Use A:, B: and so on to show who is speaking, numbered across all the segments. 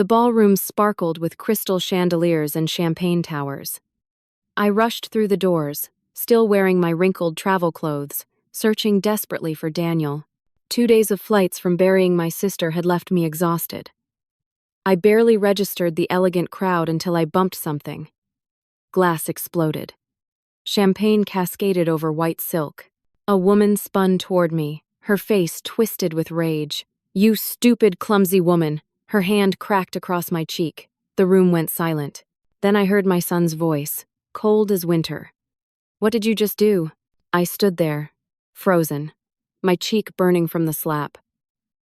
A: The ballroom sparkled with crystal chandeliers and champagne towers. I rushed through the doors, still wearing my wrinkled travel clothes, searching desperately for Daniel. 2 days of flights from burying my sister had left me exhausted. I barely registered the elegant crowd until I bumped something. Glass exploded. Champagne cascaded over white silk. A woman spun toward me, her face twisted with rage. "You stupid, clumsy woman!" Her hand cracked across my cheek. The room went silent. Then I heard my son's voice, cold as winter. "What did you just do?" I stood there, frozen, my cheek burning from the slap.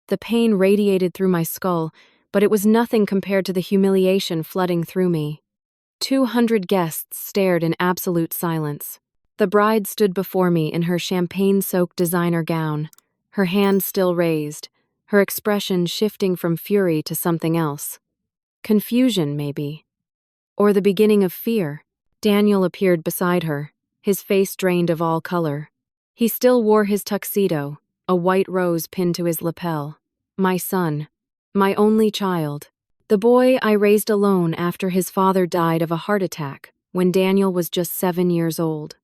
A: The pain radiated through my skull, but it was nothing compared to the humiliation flooding through me. 200 guests stared in absolute silence. The bride stood before me in her champagne-soaked designer gown, her hand still raised, her expression shifting from fury to something else. Confusion, maybe. Or the beginning of fear. Daniel appeared beside her, his face drained of all color. He still wore his tuxedo, a white rose pinned to his lapel. My son. My only child. The boy I raised alone after his father died of a heart attack when Daniel was just 7 years old.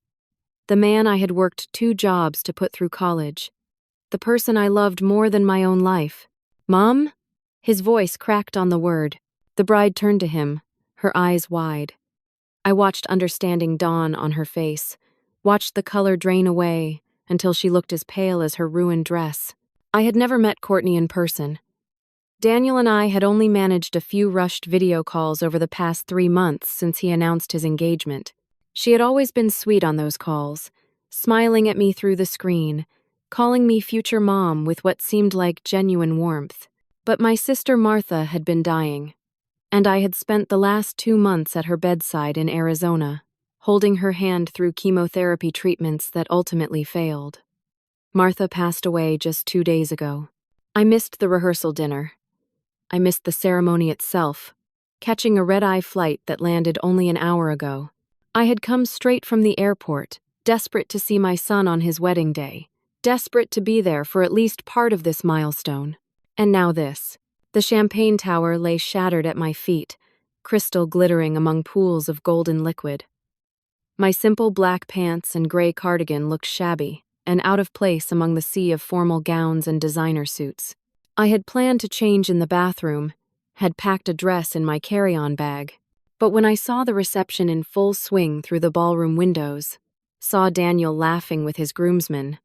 A: The man I had worked 2 jobs to put through college. The person I loved more than my own life. "Mom?" His voice cracked on the word. The bride turned to him, her eyes wide. I watched understanding dawn on her face, watched the color drain away until she looked as pale as her ruined dress. I had never met Courtney in person. Daniel and I had only managed a few rushed video calls over the past 3 months since he announced his engagement. She had always been sweet on those calls, smiling at me through the screen, calling me future mom with what seemed like genuine warmth. But my sister Martha had been dying, and I had spent the last 2 months at her bedside in Arizona, holding her hand through chemotherapy treatments that ultimately failed. Martha passed away just 2 days ago. I missed the rehearsal dinner. I missed the ceremony itself, catching a red-eye flight that landed only an hour ago. I had come straight from the airport, desperate to see my son on his wedding day, desperate to be there for at least part of this milestone. And now this. The champagne tower lay shattered at my feet, crystal glittering among pools of golden liquid. My simple black pants and gray cardigan looked shabby and out of place among the sea of formal gowns and designer suits. I had planned to change in the bathroom, had packed a dress in my carry-on bag, but when I saw the reception in full swing through the ballroom windows, saw Daniel laughing with his groomsmen,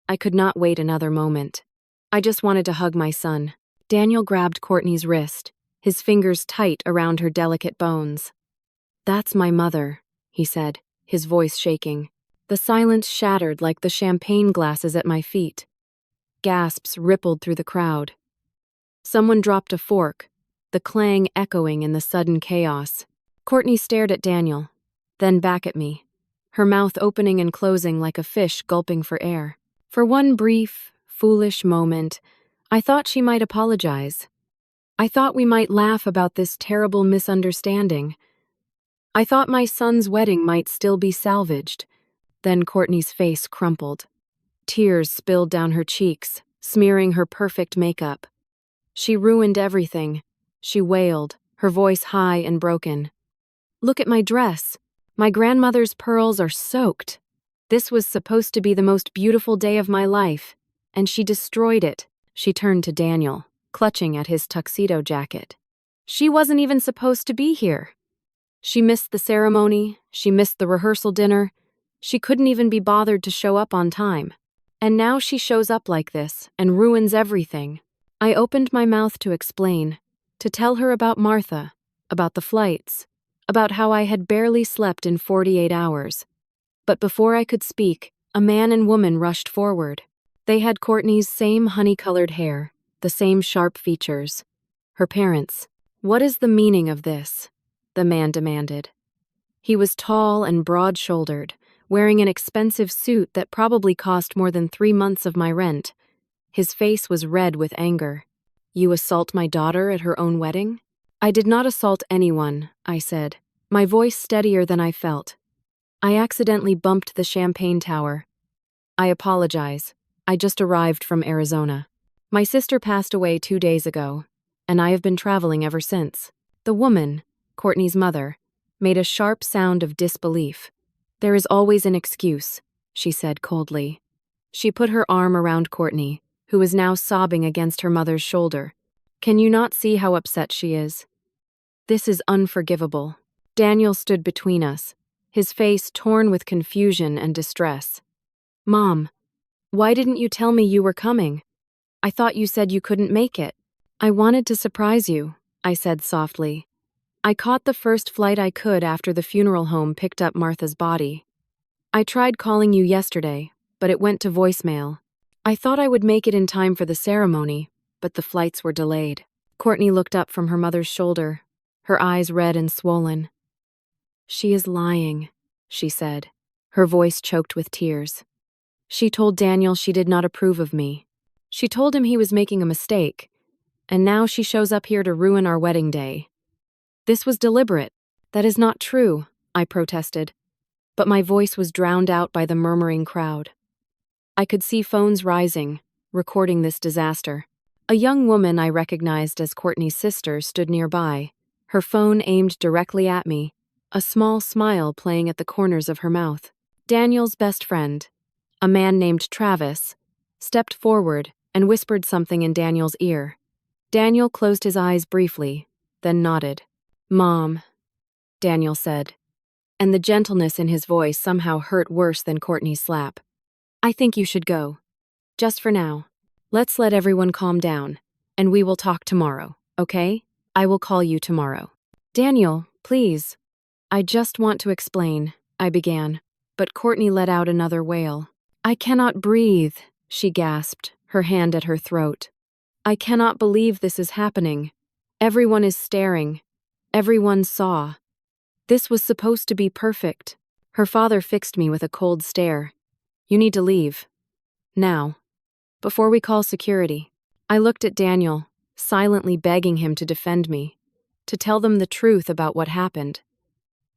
A: I could not wait another moment. I just wanted to hug my son. Daniel grabbed Courtney's wrist, his fingers tight around her delicate bones. "That's my mother," he said, his voice shaking. The silence shattered like the champagne glasses at my feet. Gasps rippled through the crowd. Someone dropped a fork, the clang echoing in the sudden chaos. Courtney stared at Daniel, then back at me, her mouth opening and closing like a fish gulping for air. For one brief, foolish moment, I thought she might apologize. I thought we might laugh about this terrible misunderstanding. I thought my son's wedding might still be salvaged. Then Courtney's face crumpled. Tears spilled down her cheeks, smearing her perfect makeup. She ruined everything, she wailed, her voice high and broken. "Look at my dress. My grandmother's pearls are soaked. This was supposed to be the most beautiful day of my life, and she destroyed it." She turned to Daniel, clutching at his tuxedo jacket. "She wasn't even supposed to be here. She missed the ceremony, she missed the rehearsal dinner, she couldn't even be bothered to show up on time. And now she shows up like this and ruins everything." I opened my mouth to explain, to tell her about Martha, about the flights, about how I had barely slept in 48 hours. But before I could speak, a man and woman rushed forward. They had Courtney's same honey-colored hair, the same sharp features. Her parents. "What is the meaning of this?" the man demanded. He was tall and broad-shouldered, wearing an expensive suit that probably cost more than 3 months of my rent. His face was red with anger. "You assault my daughter at her own wedding?" "I did not assault anyone," I said, my voice steadier than I felt. "I accidentally bumped the champagne tower. I apologize. I just arrived from Arizona. My sister passed away 2 days ago. and I have been traveling ever since. The woman, Courtney's mother, made a sharp sound of disbelief. There is always an excuse, she said coldly. She put her arm around Courtney, who was now sobbing against her mother's shoulder. Can you not see how upset she is? This is unforgivable. Daniel stood between us, his face torn with confusion and distress. Mom, why didn't you tell me you were coming? I thought you said you couldn't make it. I wanted to surprise you, I said softly. I caught the first flight I could after the funeral home picked up Martha's body. I tried calling you yesterday, but it went to voicemail. I thought I would make it in time for the ceremony, but the flights were delayed. Courtney looked up from her mother's shoulder, her eyes red and swollen. She is lying, she said, her voice choked with tears. She told Daniel she did not approve of me. She told him he was making a mistake, and now she shows up here to ruin our wedding day. This was deliberate. That is not true, I protested, but my voice was drowned out by the murmuring crowd. I could see phones rising, recording this disaster. A young woman I recognized as Courtney's sister stood nearby, her phone aimed directly at me, a small smile playing at the corners of her mouth. Daniel's best friend, a man named Travis, stepped forward and whispered something in Daniel's ear. Daniel closed his eyes briefly, then nodded. Mom, Daniel said, and the gentleness in his voice somehow hurt worse than Courtney's slap. I think you should go. Just for now. Let's let everyone calm down, and we will talk tomorrow, okay? I will call you tomorrow. Daniel, please. I just want to explain, I began, but Courtney let out another wail. I cannot breathe, she gasped, her hand at her throat. I cannot believe this is happening. Everyone is staring. Everyone saw. This was supposed to be perfect. Her father fixed me with a cold stare. You need to leave. Now. Before we call security. I looked at Daniel, silently begging him to defend me, to tell them the truth about what happened.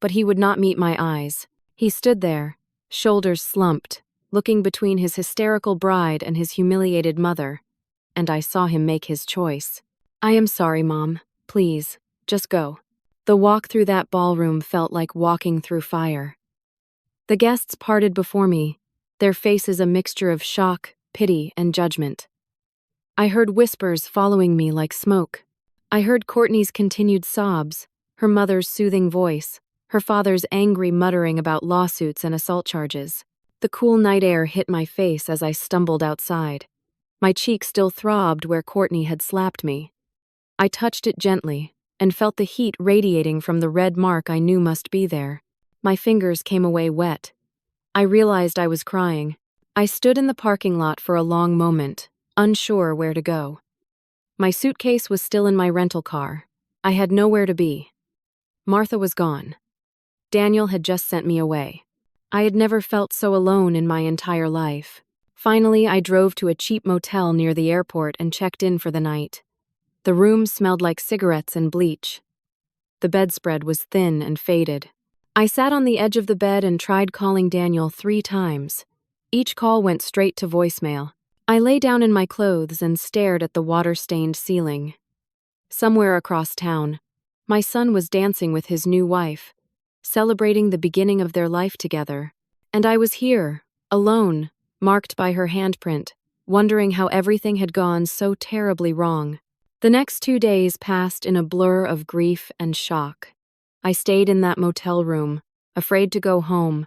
A: But he would not meet my eyes. He stood there, shoulders slumped, looking between his hysterical bride and his humiliated mother, and I saw him make his choice. I am sorry, Mom. Please, just go. The walk through that ballroom felt like walking through fire. The guests parted before me, their faces a mixture of shock, pity, and judgment. I heard whispers following me like smoke. I heard Courtney's continued sobs, her mother's soothing voice, her father's angry muttering about lawsuits and assault charges. The cool night air hit my face as I stumbled outside. My cheek still throbbed where Courtney had slapped me. I touched it gently and felt the heat radiating from the red mark I knew must be there. My fingers came away wet. I realized I was crying. I stood in the parking lot for a long moment, unsure where to go. My suitcase was still in my rental car. I had nowhere to be. Martha was gone. Daniel had just sent me away. I had never felt so alone in my entire life. Finally, I drove to a cheap motel near the airport and checked in for the night. The room smelled like cigarettes and bleach. The bedspread was thin and faded. I sat on the edge of the bed and tried calling Daniel 3 times. Each call went straight to voicemail. I lay down in my clothes and stared at the water-stained ceiling. Somewhere across town, my son was dancing with his new wife, celebrating the beginning of their life together. And I was here, alone, marked by her handprint, wondering how everything had gone so terribly wrong. The next 2 days passed in a blur of grief and shock. I stayed in that motel room, afraid to go home,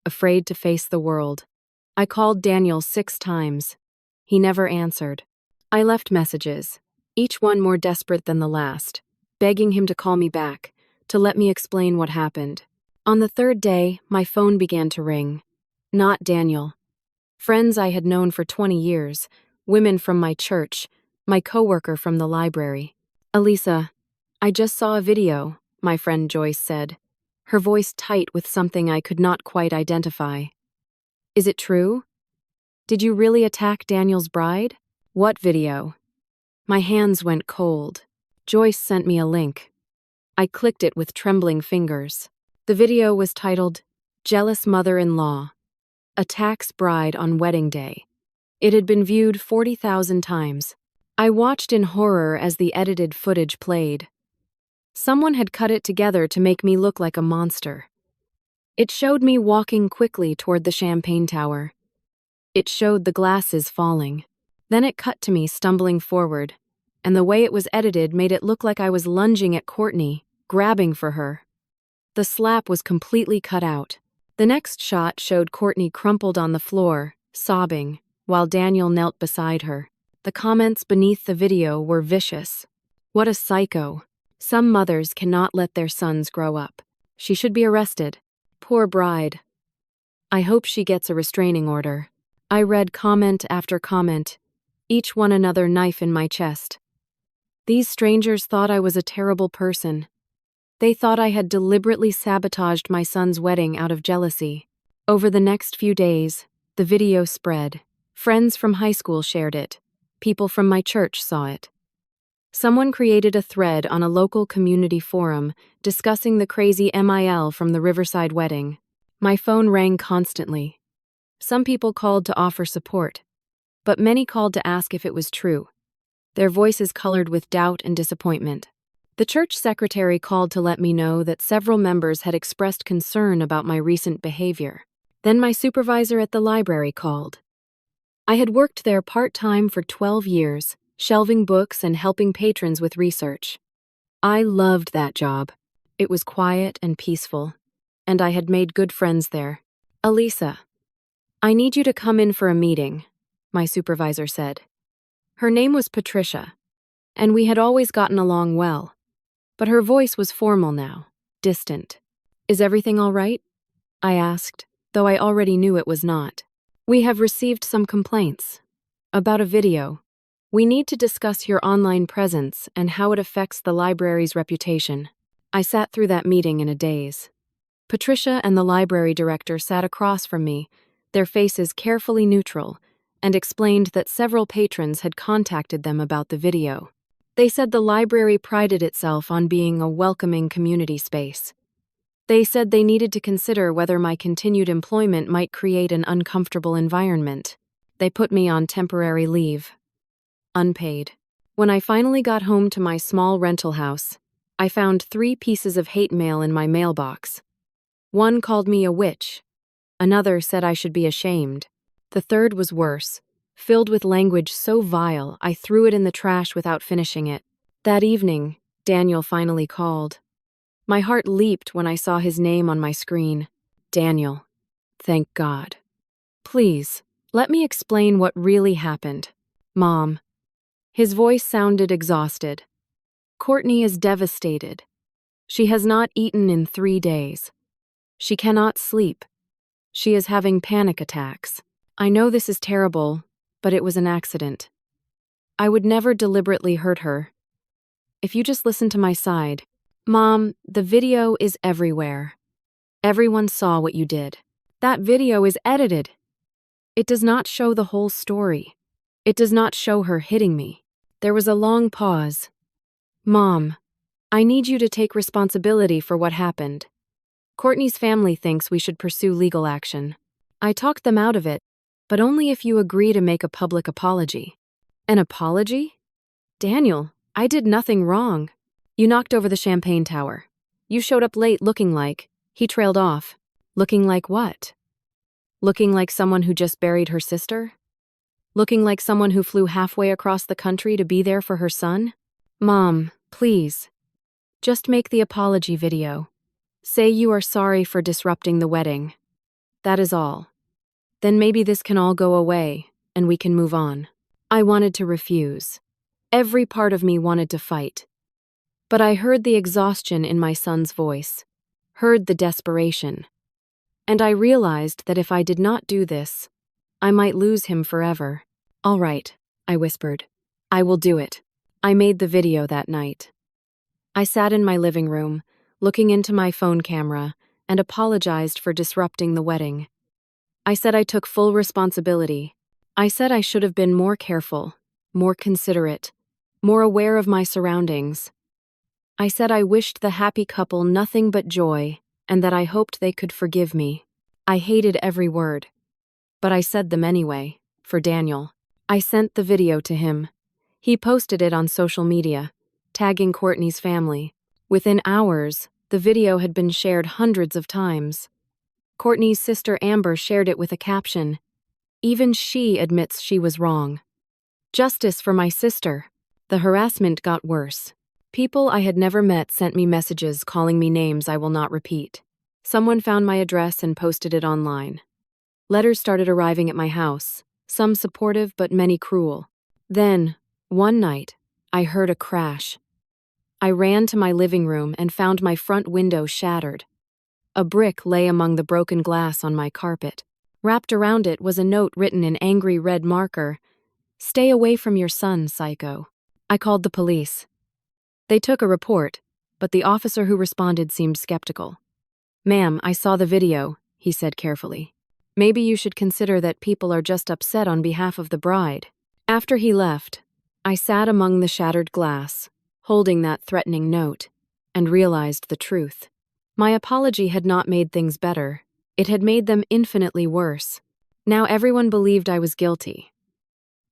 A: afraid to face the world. I called Daniel 6 times. He never answered. I left messages, each one more desperate than the last, begging him to call me back, to let me explain what happened. On the 3rd day, my phone began to ring. Not Daniel. Friends I had known for 20 years, women from my church, my coworker from the library. Elisa, I just saw a video, my friend Joyce said, her voice tight with something I could not quite identify. Is it true? Did you really attack Daniel's bride? What video? My hands went cold. Joyce sent me a link. I clicked it with trembling fingers. The video was titled, Jealous Mother-in-Law, Attacks Bride on Wedding Day. It had been viewed 40,000 times. I watched in horror as the edited footage played. Someone had cut it together to make me look like a monster. It showed me walking quickly toward the champagne tower. It showed the glasses falling. Then it cut to me stumbling forward, and the way it was edited made it look like I was lunging at Courtney, grabbing for her. The slap was completely cut out. The next shot showed Courtney crumpled on the floor, sobbing, while Daniel knelt beside her. The comments beneath the video were vicious. What a psycho. Some mothers cannot let their sons grow up. She should be arrested. Poor bride. I hope she gets a restraining order. I read comment after comment, each one another knife in my chest. These strangers thought I was a terrible person. They thought I had deliberately sabotaged my son's wedding out of jealousy. Over the next few days, the video spread. Friends from high school shared it. People from my church saw it. Someone created a thread on a local community forum discussing the crazy MIL from the Riverside wedding. My phone rang constantly. Some people called to offer support, but many called to ask if it was true. Their voices colored with doubt and disappointment. The church secretary called to let me know that several members had expressed concern about my recent behavior. Then my supervisor at the library called. I had worked there part-time for 12 years, shelving books and helping patrons with research. I loved that job. It was quiet and peaceful, and I had made good friends there. Elisa, I need you to come in for a meeting, my supervisor said. Her name was Patricia, and we had always gotten along well, but her voice was formal now, distant. Is everything all right? I asked, though I already knew it was not. We have received some complaints about a video. We need to discuss your online presence and how it affects the library's reputation. I sat through that meeting in a daze. Patricia and the library director sat across from me, their faces carefully neutral, and explained that several patrons had contacted them about the video. They said the library prided itself on being a welcoming community space. They said they needed to consider whether my continued employment might create an uncomfortable environment. They put me on temporary leave. Unpaid. When I finally got home to my small rental house, I found 3 pieces of hate mail in my mailbox. One called me a witch. Another said I should be ashamed. The third was worse, filled with language so vile I threw it in the trash without finishing it. That evening, Daniel finally called. My heart leaped when I saw his name on my screen. Daniel. Thank God. Please, let me explain what really happened. Mom. His voice sounded exhausted. Courtney is devastated. She has not eaten in 3 days. She cannot sleep. She is having panic attacks. I know this is terrible, but it was an accident. I would never deliberately hurt her. If you just listen to my side. Mom, the video is everywhere. Everyone saw what you did. That video is edited. It does not show the whole story. It does not show her hitting me. There was a long pause. Mom, I need you to take responsibility for what happened. Courtney's family thinks we should pursue legal action. I talked them out of it, but only if you agree to make a public apology. An apology? Daniel, I did nothing wrong. You knocked over the champagne tower. You showed up late looking like. He trailed off. Looking like what? Looking like someone who just buried her sister? Looking like someone who flew halfway across the country to be there for her son? Mom, please. Just make the apology video. Say you are sorry for disrupting the wedding. That is all. Then maybe this can all go away, and we can move on. I wanted to refuse. Every part of me wanted to fight. But I heard the exhaustion in my son's voice, heard the desperation. And I realized that if I did not do this, I might lose him forever. All right, I whispered. I will do it. I made the video that night. I sat in my living room, looking into my phone camera, and apologized for disrupting the wedding. I said I took full responsibility. I said I should have been more careful, more considerate, more aware of my surroundings. I said I wished the happy couple nothing but joy, and that I hoped they could forgive me. I hated every word. But I said them anyway, for Daniel. I sent the video to him. He posted it on social media, tagging Courtney's family. Within hours, the video had been shared hundreds of times. Courtney's sister Amber shared it with a caption, "Even she admits she was wrong. Justice for my sister." The harassment got worse. People I had never met sent me messages calling me names I will not repeat. Someone found my address and posted it online. Letters started arriving at my house, some supportive but many cruel. Then, one night, I heard a crash. I ran to my living room and found my front window shattered. A brick lay among the broken glass on my carpet. Wrapped around it was a note written in angry red marker, "Stay away from your son, psycho." I called the police. They took a report, but the officer who responded seemed skeptical. "Ma'am, I saw the video," he said carefully. "Maybe you should consider that people are just upset on behalf of the bride." After he left, I sat among the shattered glass, holding that threatening note, and realized the truth. My apology had not made things better. It had made them infinitely worse. Now everyone believed I was guilty.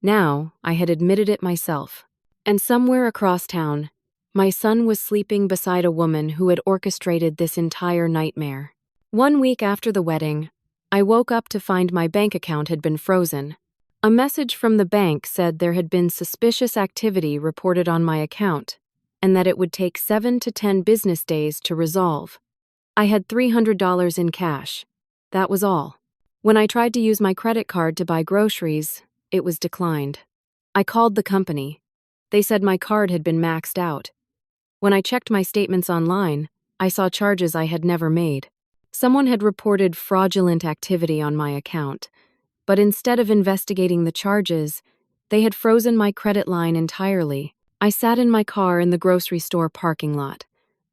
A: Now I had admitted it myself. And somewhere across town, my son was sleeping beside a woman who had orchestrated this entire nightmare. 1 week after the wedding, I woke up to find my bank account had been frozen. A message from the bank said there had been suspicious activity reported on my account, and that it would take 7 to 10 business days to resolve. I had $300 in cash. That was all. When I tried to use my credit card to buy groceries, it was declined. I called the company. They said my card had been maxed out. When I checked my statements online, I saw charges I had never made. Someone had reported fraudulent activity on my account, but instead of investigating the charges, they had frozen my credit line entirely. I sat in my car in the grocery store parking lot,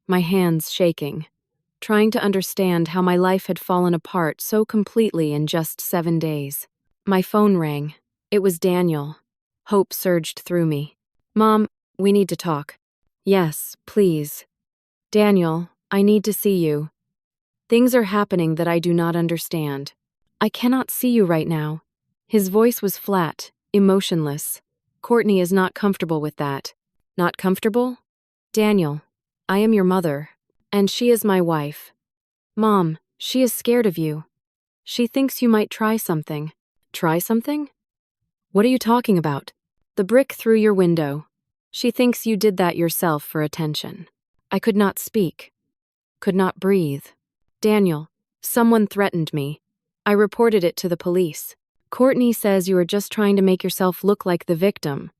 A: my hands shaking, trying to understand how my life had fallen apart so completely in just 7 days. My phone rang. It was Daniel. Hope surged through me. "Mom, we need to talk." "Yes, please." "Daniel, I need to see you. Things are happening that I do not understand. I cannot see you right now." His voice was flat, emotionless. "Courtney is not comfortable with that." "Not comfortable?" "Daniel, I am your mother, and she is my wife. Mom, she is scared of you. She thinks you might try something." "Try something? What are you talking about?" "The brick through your window. She thinks you did that yourself for attention." I could not speak, could not breathe. "Daniel, someone threatened me. I reported it to the police. Courtney says you are just trying to make yourself look like the victim.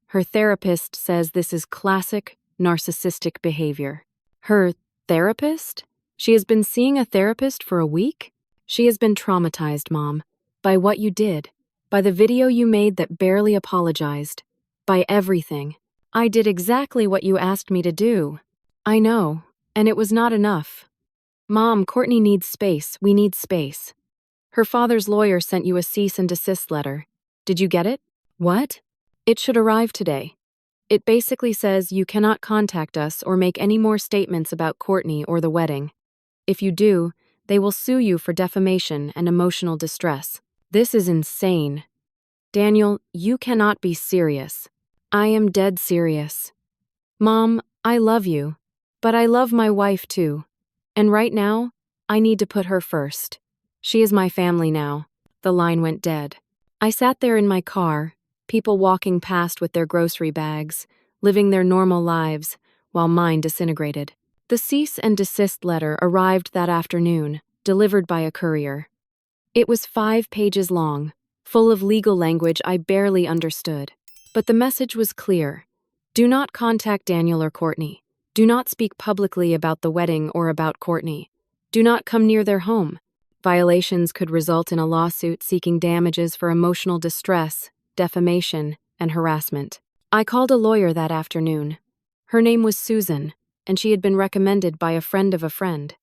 A: Her therapist says this is classic narcissistic behavior." "Her therapist? She has been seeing a therapist for a week?" "She has been traumatized, Mom, by what you did, by the video you made that barely apologized, by everything. I did exactly what you asked me to do." "I know, and it was not enough. Mom, Courtney needs space. We need space. Her father's lawyer sent you a cease and desist letter. Did you get it?" "What?" "It should arrive today. It basically says you cannot contact us or make any more statements about Courtney or the wedding. If you do, they will sue you for defamation and emotional distress." "This is insane. Daniel, you cannot be serious." "I am dead serious. Mom, I love you, but I love my wife too. And right now, I need to put her first. She is my family now." The line went dead. I sat there in my car, people walking past with their grocery bags, living their normal lives, while mine disintegrated. The cease and desist letter arrived that afternoon, delivered by a courier. It was 5 pages long, full of legal language I barely understood. But the message was clear. Do not contact Daniel or Courtney. Do not speak publicly about the wedding or about Courtney. Do not come near their home. Violations could result in a lawsuit seeking damages for emotional distress, defamation, and harassment. I called a lawyer that afternoon. Her name was Susan, and she had been recommended by a friend of a friend.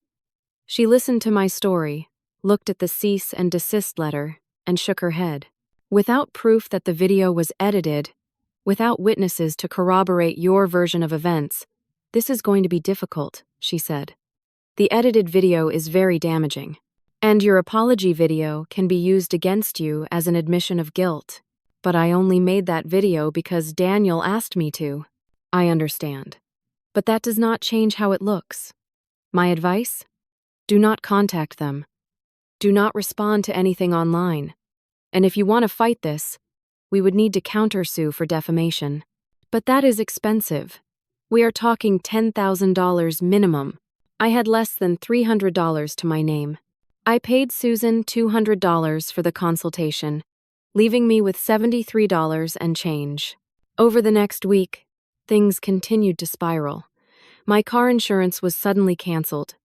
A: She listened to my story, looked at the cease and desist letter, and shook her head. "Without proof that the video was edited, without witnesses to corroborate your version of events, this is going to be difficult," she said. "The edited video is very damaging, and your apology video can be used against you as an admission of guilt." But I only made that video because Daniel asked me to. I understand. But that does not change how it looks. My advice? Do not contact them. Do not respond to anything online. And if you want to fight this, we would need to countersue for defamation. But that is expensive. We are talking $10,000 minimum. I had less than $300 to my name. I paid Susan $200 for the consultation, leaving me with $73 and change. Over the next week, things continued to spiral. My car insurance was suddenly canceled.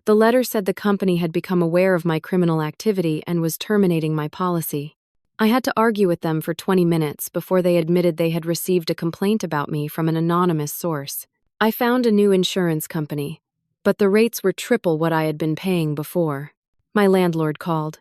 A: The letter said the company had become aware of my criminal activity and was terminating my policy. I had to argue with them for 20 minutes before they admitted they had received a complaint about me from an anonymous source. I found a new insurance company, but the rates were triple what I had been paying before. My landlord called.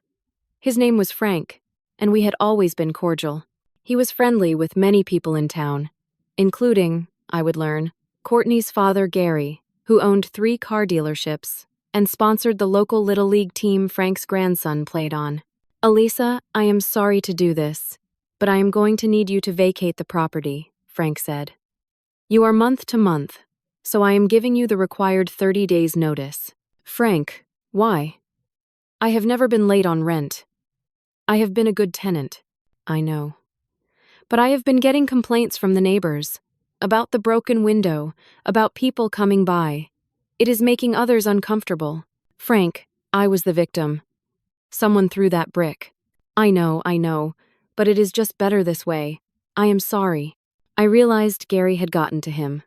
A: His name was Frank, and we had always been cordial. He was friendly with many people in town, including, I would learn, Courtney's father, Gary, who owned 3 car dealerships and sponsored the local Little League team Frank's grandson played on. Elisa, I am sorry to do this, but I am going to need you to vacate the property, Frank said. You are month to month, so I am giving you the required 30 days notice. Frank, why? I have never been late on rent. I have been a good tenant. I know. But I have been getting complaints from the neighbors about the broken window, about people coming by. It is making others uncomfortable. Frank, I was the victim. Someone threw that brick. I know, but it is just better this way. I am sorry. I realized Gary had gotten to him.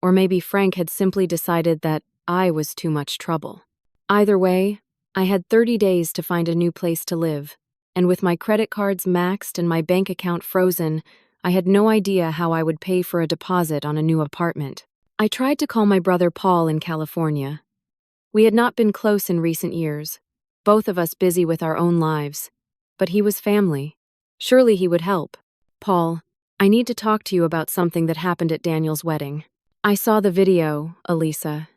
A: Or maybe Frank had simply decided that I was too much trouble. Either way, I had 30 days to find a new place to live, and with my credit cards maxed and my bank account frozen, I had no idea how I would pay for a deposit on a new apartment. I tried to call my brother Paul in California. We had not been close in recent years, both of us busy with our own lives, but he was family. Surely he would help. Paul, I need to talk to you about something that happened at Daniel's wedding. I saw the video, Elisa.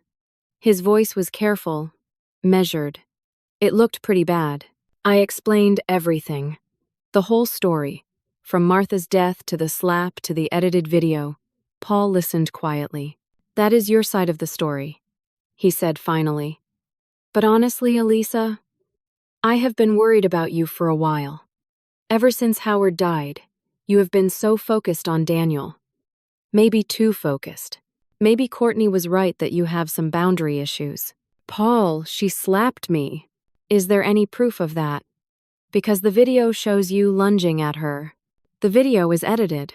A: His voice was careful, measured. It looked pretty bad. I explained everything. The whole story, from Martha's death to the slap to the edited video. Paul listened quietly. That is your side of the story, he said finally. But honestly, Elisa, I have been worried about you for a while. Ever since Howard died, you have been so focused on Daniel. Maybe too focused. Maybe Courtney was right that you have some boundary issues. Paul, she slapped me. Is there any proof of that? Because the video shows you lunging at her. The video is edited.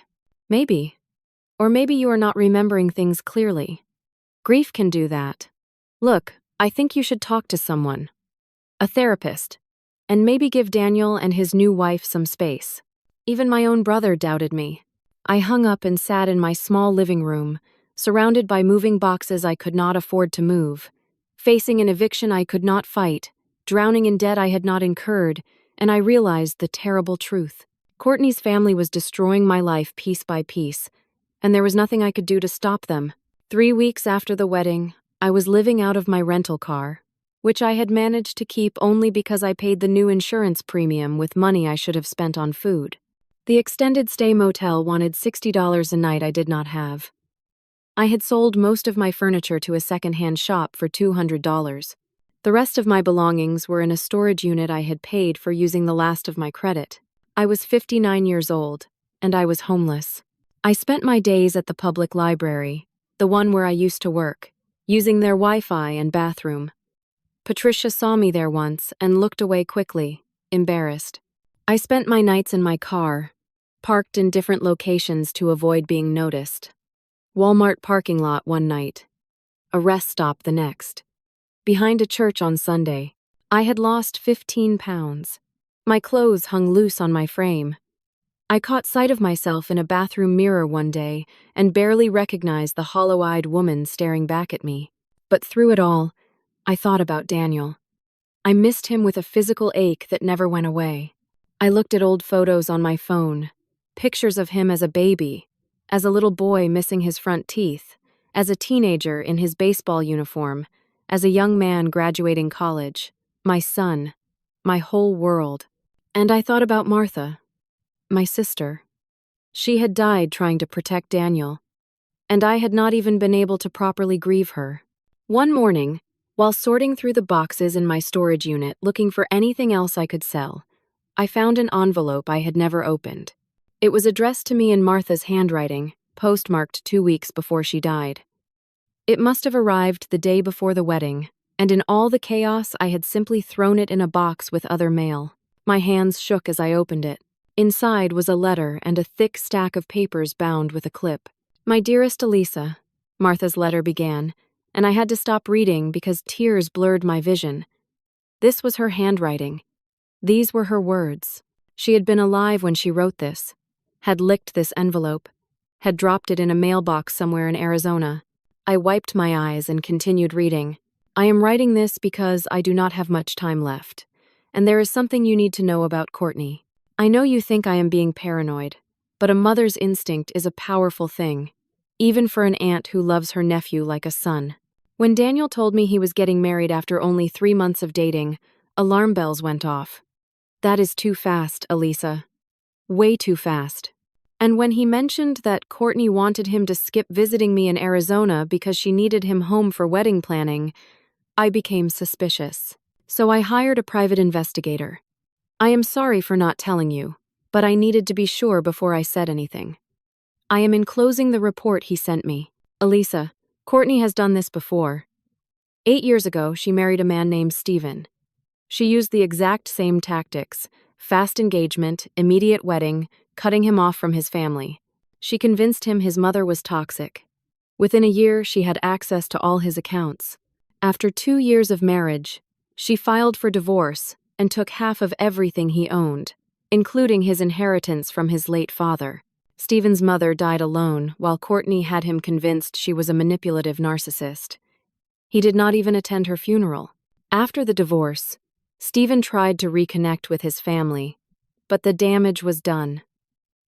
A: Maybe. Or maybe you are not remembering things clearly. Grief can do that. Look, I think you should talk to someone. A therapist. And maybe give Daniel and his new wife some space. Even my own brother doubted me. I hung up and sat in my small living room, surrounded by moving boxes I could not afford to move, facing an eviction I could not fight, drowning in debt I had not incurred, and I realized the terrible truth. Courtney's family was destroying my life piece by piece, and there was nothing I could do to stop them. 3 weeks after the wedding, I was living out of my rental car, which I had managed to keep only because I paid the new insurance premium with money I should have spent on food. The extended stay motel wanted $60 a night I did not have. I had sold most of my furniture to a second-hand shop for $200. The rest of my belongings were in a storage unit I had paid for using the last of my credit. I was 59 years old, and I was homeless. I spent my days at the public library, the one where I used to work, using their Wi-Fi and bathroom. Patricia saw me there once and looked away quickly, embarrassed. I spent my nights in my car, parked in different locations to avoid being noticed. Walmart parking lot one night, a rest stop the next. Behind a church on Sunday, I had lost 15 pounds. My clothes hung loose on my frame. I caught sight of myself in a bathroom mirror one day and barely recognized the hollow-eyed woman staring back at me. But through it all, I thought about Daniel. I missed him with a physical ache that never went away. I looked at old photos on my phone, pictures of him as a baby, as a little boy missing his front teeth, as a teenager in his baseball uniform, as a young man graduating college, my son, my whole world. And I thought about Martha. My sister. She had died trying to protect Daniel, and I had not even been able to properly grieve her. One morning, while sorting through the boxes in my storage unit looking for anything else I could sell, I found an envelope I had never opened. It was addressed to me in Martha's handwriting, postmarked 2 weeks before she died. It must have arrived the day before the wedding, and in all the chaos I had simply thrown it in a box with other mail. My hands shook as I opened it. Inside was a letter and a thick stack of papers bound with a clip. "My dearest Elisa," Martha's letter began, and I had to stop reading because tears blurred my vision. This was her handwriting. These were her words. She had been alive when she wrote this, had licked this envelope, had dropped it in a mailbox somewhere in Arizona. I wiped my eyes and continued reading. "I am writing this because I do not have much time left, and there is something you need to know about Courtney. I know you think I am being paranoid, but a mother's instinct is a powerful thing, even for an aunt who loves her nephew like a son. When Daniel told me he was getting married after only 3 months of dating, alarm bells went off. That is too fast, Elisa. Way too fast. And when he mentioned that Courtney wanted him to skip visiting me in Arizona because she needed him home for wedding planning, I became suspicious. So I hired a private investigator. I am sorry for not telling you, but I needed to be sure before I said anything. I am enclosing the report he sent me. Elisa, Courtney has done this before. 8 years ago, she married a man named Steven. She used the exact same tactics: fast engagement, immediate wedding, cutting him off from his family. She convinced him his mother was toxic. Within a year, she had access to all his accounts. After 2 years of marriage, she filed for divorce and took half of everything he owned, including his inheritance from his late father. Steven's mother died alone, while Courtney had him convinced she was a manipulative narcissist. He did not even attend her funeral. After the divorce, Steven tried to reconnect with his family, but the damage was done.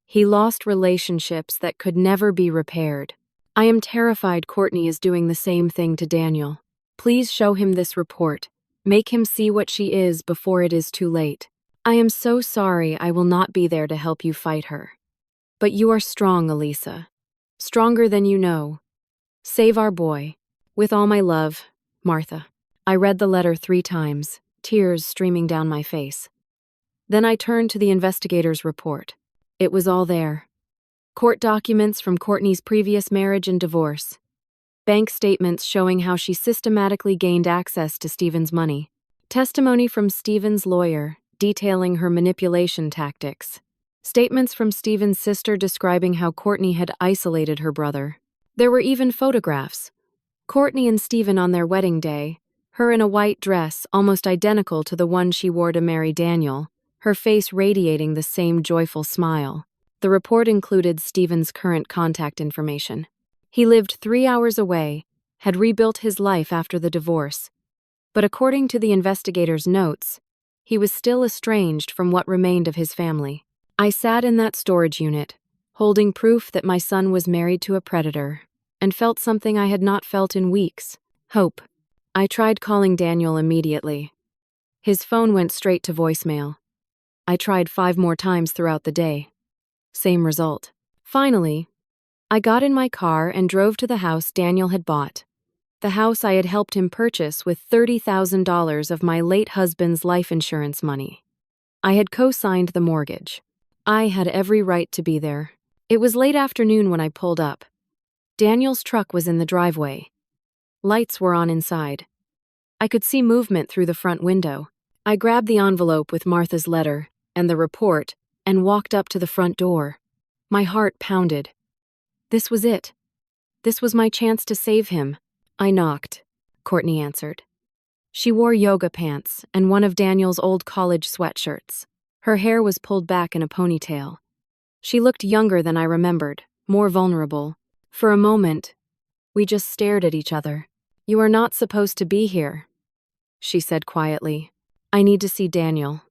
A: He lost relationships that could never be repaired. I am terrified Courtney is doing the same thing to Daniel. Please show him this report. Make him see what she is before it is too late. I am so sorry I will not be there to help you fight her. But you are strong, Elisa. Stronger than you know. Save our boy. With all my love, Martha." I read the letter 3 times, tears streaming down my face. Then I turned to the investigator's report. It was all there. Court documents from Courtney's previous marriage and divorce. Bank statements showing how she systematically gained access to Steven's money. Testimony from Steven's lawyer detailing her manipulation tactics. Statements from Steven's sister describing how Courtney had isolated her brother. There were even photographs. Courtney and Steven on their wedding day, her in a white dress almost identical to the one she wore to marry Daniel, her face radiating the same joyful smile. The report included Steven's current contact information. He lived 3 hours away, had rebuilt his life after the divorce. But according to the investigator's notes, he was still estranged from what remained of his family. I sat in that storage unit, holding proof that my son was married to a predator, and felt something I had not felt in weeks: hope. I tried calling Daniel immediately. His phone went straight to voicemail. I tried 5 more times throughout the day. Same result. Finally, I got in my car and drove to the house Daniel had bought. The house I had helped him purchase with $30,000 of my late husband's life insurance money. I had co-signed the mortgage. I had every right to be there. It was late afternoon when I pulled up. Daniel's truck was in the driveway. Lights were on inside. I could see movement through the front window. I grabbed the envelope with Martha's letter and the report and walked up to the front door. My heart pounded. This was it. This was my chance to save him. I knocked. Courtney answered. She wore yoga pants and one of Daniel's old college sweatshirts. Her hair was pulled back in a ponytail. She looked younger than I remembered, more vulnerable. For a moment, we just stared at each other. "You are not supposed to be here," she said quietly. "I need to see Daniel.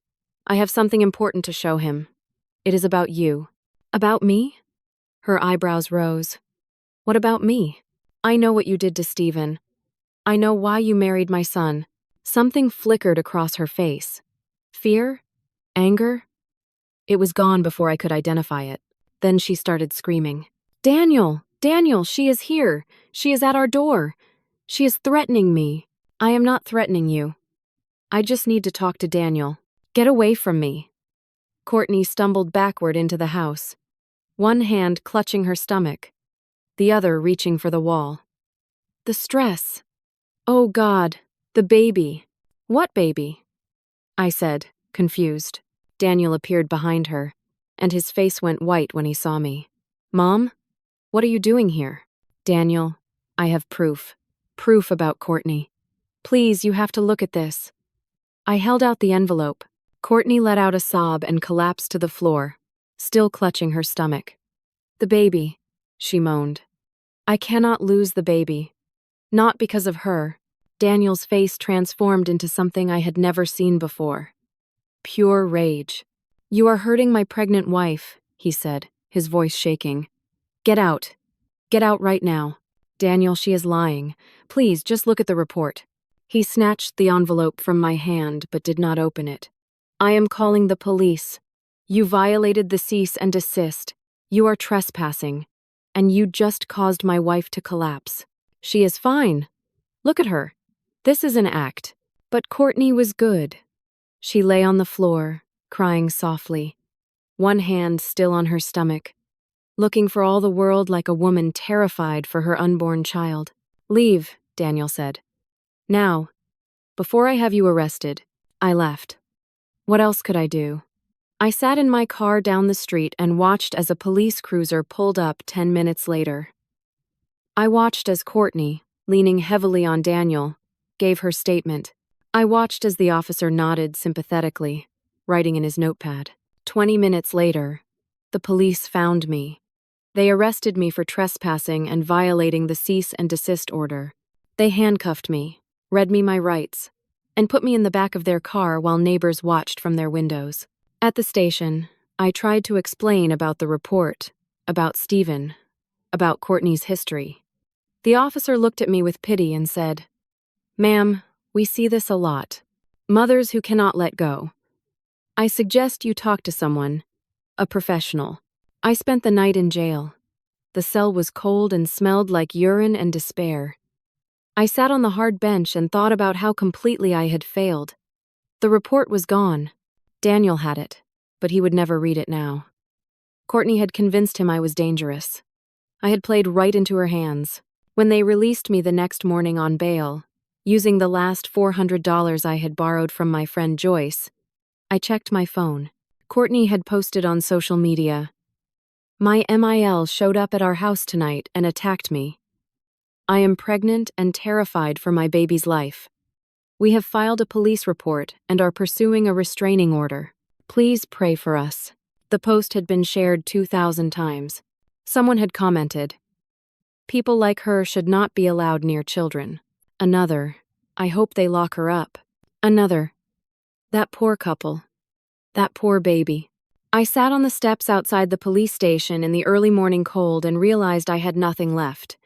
A: I have something important to show him. It is about you." "About me?" Her eyebrows rose. "What about me?" "I know what you did to Steven. I know why you married my son." Something flickered across her face. Fear? Anger? It was gone before I could identify it. Then she started screaming. Daniel! Daniel, she is here! She is at our door! She is threatening me! I am not threatening you. I just need to talk to Daniel. Get away from me. Courtney stumbled backward into the house, one hand clutching her stomach, the other reaching for the wall. The stress. Oh God, the baby. What baby? I said, confused. Daniel appeared behind her, and his face went white when he saw me. Mom? What are you doing here? Daniel, I have proof. Proof about Courtney. Please, you have to look at this. I held out the envelope. Courtney let out a sob and collapsed to the floor, still clutching her stomach. The baby, she moaned. I cannot lose the baby. Not because of her. Daniel's face transformed into something I had never seen before. Pure rage. You are hurting my pregnant wife, he said, his voice shaking. Get out. Get out right now. Daniel, she is lying. Please, just look at the report. He snatched the envelope from my hand but did not open it. I am calling the police. You violated the cease and desist. You are trespassing. And you just caused my wife to collapse. She is fine. Look at her. This is an act. But Courtney was good. She lay on the floor, crying softly, one hand still on her stomach, looking for all the world like a woman terrified for her unborn child. Leave, Daniel said. Now, before I have you arrested. I left. What else could I do? I sat in my car down the street and watched as a police cruiser pulled up 10 minutes later. I watched as Courtney, leaning heavily on Daniel, gave her statement. I watched as the officer nodded sympathetically, writing in his notepad. 20 minutes later, the police found me. They arrested me for trespassing and violating the cease and desist order. They handcuffed me, read me my rights, and put me in the back of their car while neighbors watched from their windows. At the station, I tried to explain about the report, about Stephen, about Courtney's history. The officer looked at me with pity and said, Ma'am, we see this a lot. Mothers who cannot let go. I suggest you talk to someone, a professional. I spent the night in jail. The cell was cold and smelled like urine and despair. I sat on the hard bench and thought about how completely I had failed. The report was gone. Daniel had it, but he would never read it now. Courtney had convinced him I was dangerous. I had played right into her hands. When they released me the next morning on bail, using the last $400 I had borrowed from my friend Joyce, I checked my phone. Courtney had posted on social media, My MIL showed up at our house tonight and attacked me. I am pregnant and terrified for my baby's life. We have filed a police report and are pursuing a restraining order. Please pray for us. The post had been shared 2,000 times. Someone had commented, People like her should not be allowed near children. Another, I hope they lock her up. Another, that poor couple. That poor baby. I sat on the steps outside the police station in the early morning cold and realized I had nothing left.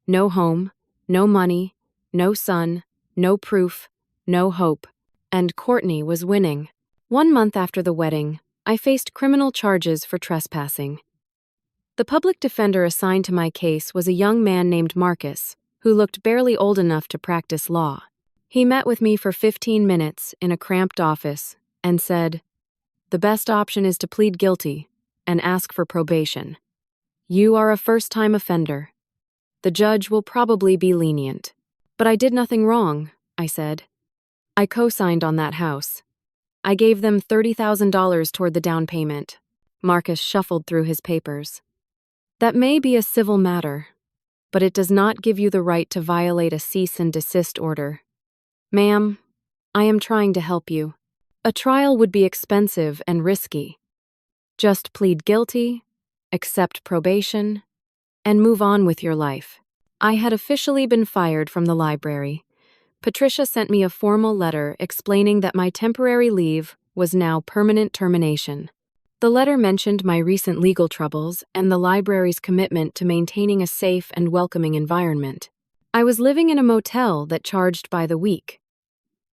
A: No home, no money, no son, no proof, no hope. And Courtney was winning. 1 month after the wedding, I faced criminal charges for trespassing. The public defender assigned to my case was a young man named Marcus, who looked barely old enough to practice law. He met with me for 15 minutes in a cramped office and said, The best option is to plead guilty and ask for probation. You are a first-time offender. The judge will probably be lenient. But I did nothing wrong, I said. I co-signed on that house. I gave them $30,000 toward the down payment. Marcus shuffled through his papers. That may be a civil matter, but it does not give you the right to violate a cease and desist order. Ma'am, I am trying to help you. A trial would be expensive and risky. Just plead guilty, accept probation, and move on with your life. I had officially been fired from the library. Patricia sent me a formal letter explaining that my temporary leave was now permanent termination. The letter mentioned my recent legal troubles and the library's commitment to maintaining a safe and welcoming environment. I was living in a motel that charged by the week.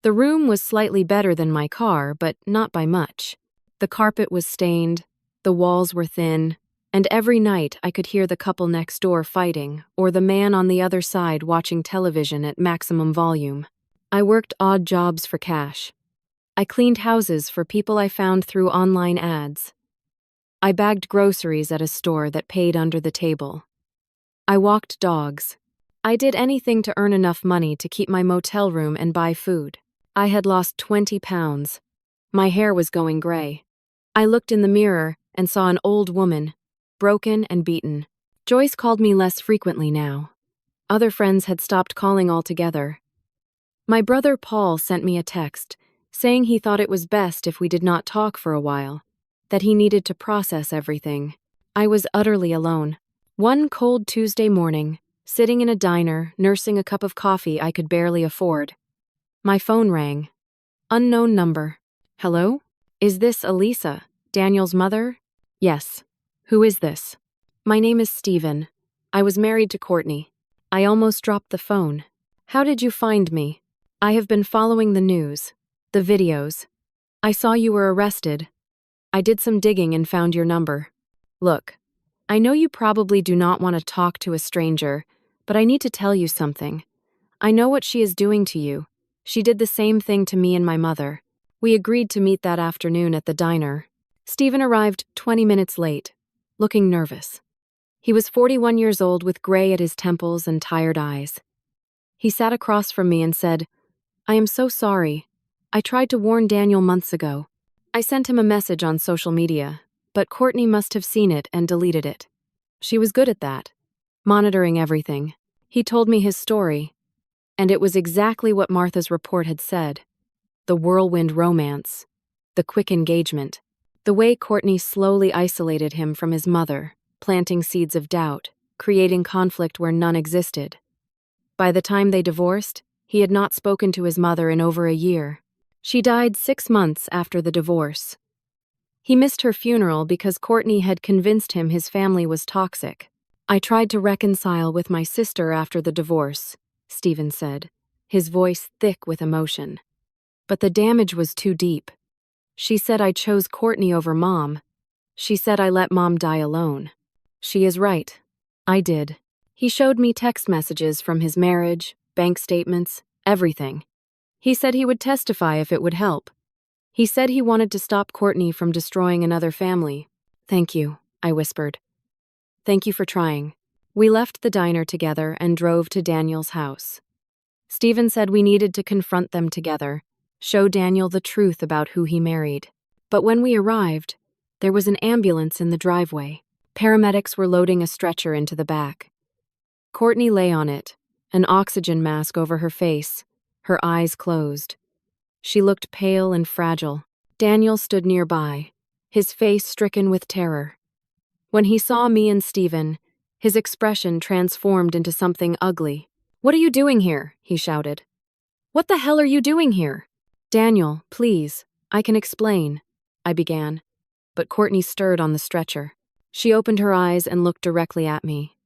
A: The room was slightly better than my car, but not by much. The carpet was stained, the walls were thin, and every night I could hear the couple next door fighting or the man on the other side watching television at maximum volume. I worked odd jobs for cash. I cleaned houses for people I found through online ads. I bagged groceries at a store that paid under the table. I walked dogs. I did anything to earn enough money to keep my motel room and buy food. I had lost 20 pounds. My hair was going gray. I looked in the mirror and saw an old woman, broken and beaten. Joyce called me less frequently now. Other friends had stopped calling altogether. My brother Paul sent me a text, saying he thought it was best if we did not talk for a while, that he needed to process everything. I was utterly alone. One cold Tuesday morning, sitting in a diner, nursing a cup of coffee I could barely afford. My phone rang. Unknown number. Hello? Is this Elisa, Daniel's mother? Yes. Who is this? My name is Stephen. I was married to Courtney. I almost dropped the phone. How did you find me? I have been following the news. The videos. I saw you were arrested. I did some digging and found your number. Look, I know you probably do not want to talk to a stranger, but I need to tell you something. I know what she is doing to you. She did the same thing to me and my mother. We agreed to meet that afternoon at the diner. Stephen arrived 20 minutes late, looking nervous. He was 41 years old with gray at his temples and tired eyes. He sat across from me and said, I am so sorry. I tried to warn Daniel months ago. I sent him a message on social media, but Courtney must have seen it and deleted it. She was good at that, monitoring everything. He told me his story, and it was exactly what Martha's report had said. The whirlwind romance, the quick engagement, the way Courtney slowly isolated him from his mother, planting seeds of doubt, creating conflict where none existed. By the time they divorced, he had not spoken to his mother in over a year. She died 6 months after the divorce. He missed her funeral because Courtney had convinced him his family was toxic. I tried to reconcile with my sister after the divorce, Stephen said, his voice thick with emotion. But the damage was too deep. She said I chose Courtney over Mom. She said I let Mom die alone. She is right. I did. He showed me text messages from his marriage, bank statements, everything. He said he would testify if it would help. He said he wanted to stop Courtney from destroying another family. Thank you, I whispered. Thank you for trying. We left the diner together and drove to Daniel's house. Stephen said we needed to confront them together, show Daniel the truth about who he married. But when we arrived, there was an ambulance in the driveway. Paramedics were loading a stretcher into the back. Courtney lay on it, an oxygen mask over her face, her eyes closed. She looked pale and fragile. Daniel stood nearby, his face stricken with terror. When he saw me and Stephen, his expression transformed into something ugly. What are you doing here? He shouted. What the hell are you doing here? Daniel, please, I can explain, I began. But Courtney stirred on the stretcher. She opened her eyes and looked directly at me.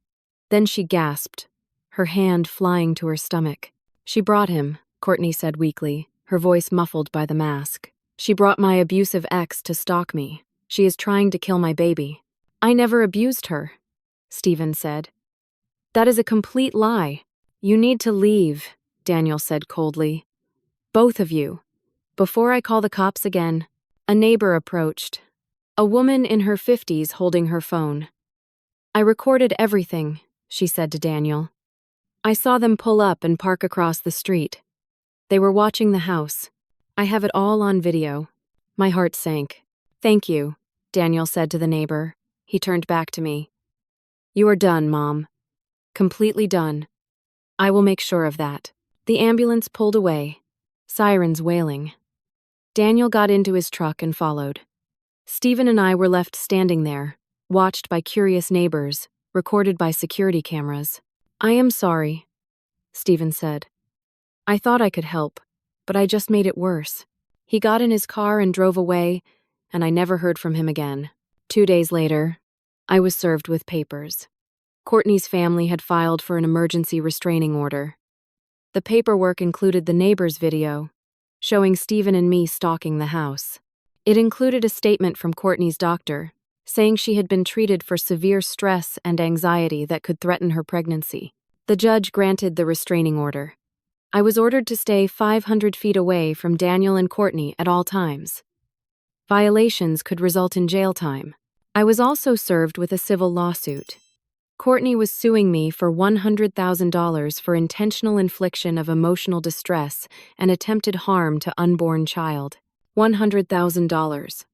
A: Then she gasped, her hand flying to her stomach. She brought him, Courtney said weakly, her voice muffled by the mask. She brought my abusive ex to stalk me. She is trying to kill my baby. I never abused her, Stephen said. That is a complete lie. You need to leave, Daniel said coldly. Both of you. Before I call the cops again. A neighbor approached. A woman in her 50s holding her phone. I recorded everything, she said to Daniel. I saw them pull up and park across the street. They were watching the house. I have it all on video. My heart sank. Thank you, Daniel said to the neighbor. He turned back to me. You are done, Mom. Completely done. I will make sure of that. The ambulance pulled away, sirens wailing. Daniel got into his truck and followed. Stephen and I were left standing there, watched by curious neighbors, recorded by security cameras. I am sorry, Stephen said. I thought I could help, but I just made it worse. He got in his car and drove away, and I never heard from him again. 2 days later, I was served with papers. Courtney's family had filed for an emergency restraining order. The paperwork included the neighbor's video, showing Stephen and me stalking the house. It included a statement from Courtney's doctor, saying she had been treated for severe stress and anxiety that could threaten her pregnancy. The judge granted the restraining order. I was ordered to stay 500 feet away from Daniel and Courtney at all times. Violations could result in jail time. I was also served with a civil lawsuit. Courtney was suing me for $100,000 for intentional infliction of emotional distress and attempted harm to unborn child. $100,000.